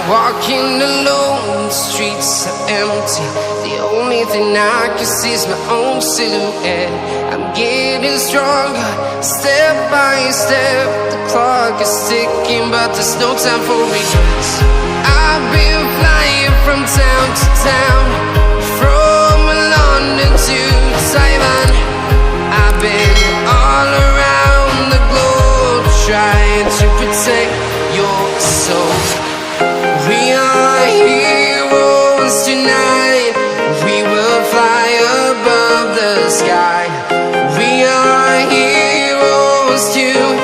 Walking alone, the streets are empty. The only thing I can see is my own silhouette. I'm getting stronger, step by step. The clock is ticking, but there's no time for regrets. I've been flying from town to town, from London to Taiwan. I've been all around the globe, trying to protect your soul. We are heroes tonight. We will fly above the sky. We are heroes tonight.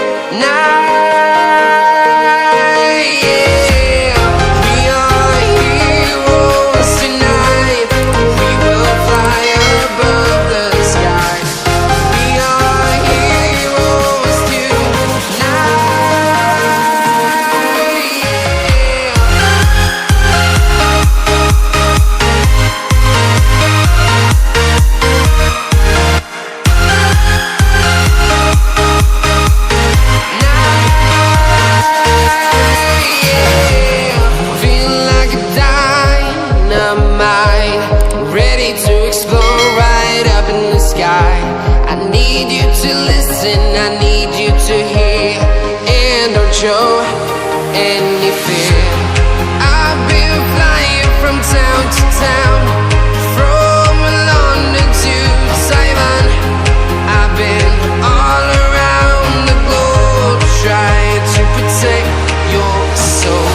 Yeah. We are heroes tonight. We will fly above the sky. We are heroes tonight. I need you to listen, I need you to hear, and don't show any fear. I've been flying from town to town, from London to Taiwan. I've been all around the globe, trying to protect your soul.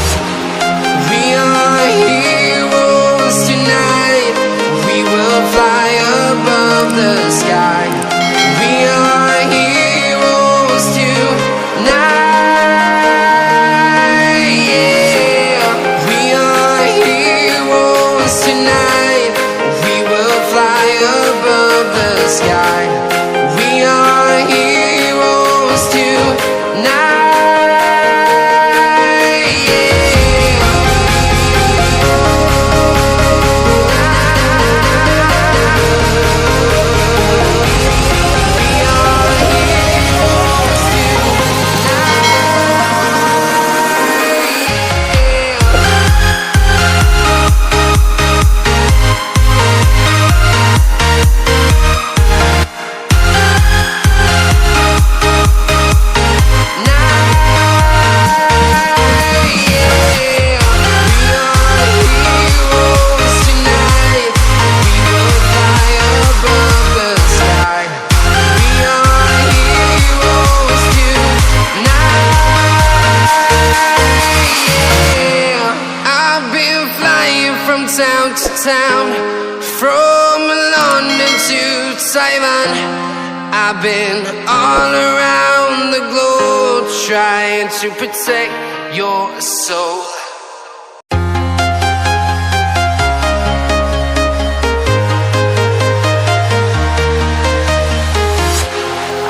We are heroes tonight. We will fly above the sky. We are heroes tonight. Yeah. We are heroes tonight. We will fly above the sky. We are heroes tonight. Town to town, from London to Taiwan. I've been all around the globe, trying to protect your soul.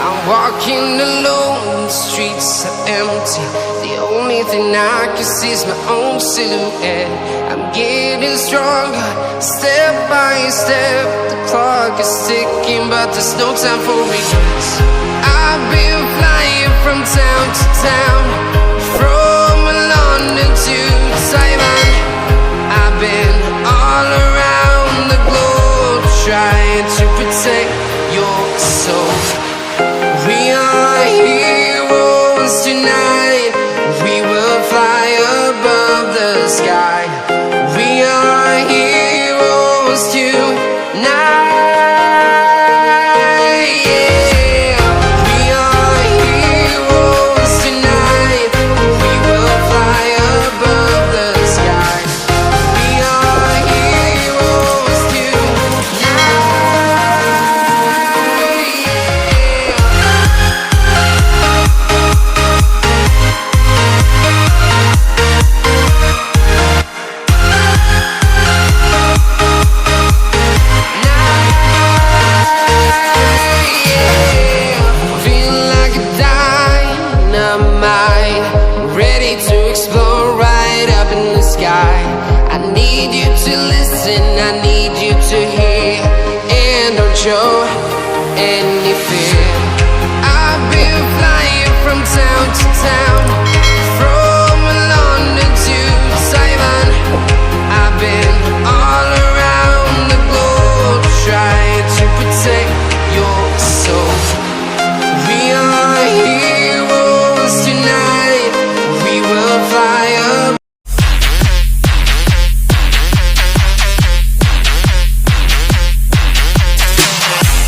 I'm walking alone, the streets are empty. The only thing I can see is my own silhouette. I'm getting stronger, step by step. The clock is ticking, but there's no time for regrets. I've been flying from town to town, from London to Taiwan. I've been all around the globe, trying to protect your soul. We are heroes tonight. We will fly above the sky. We are heroes tonight. Yeah. We are heroes tonight. We will fly above the sky. We are heroes tonight. I need you to listen, I need you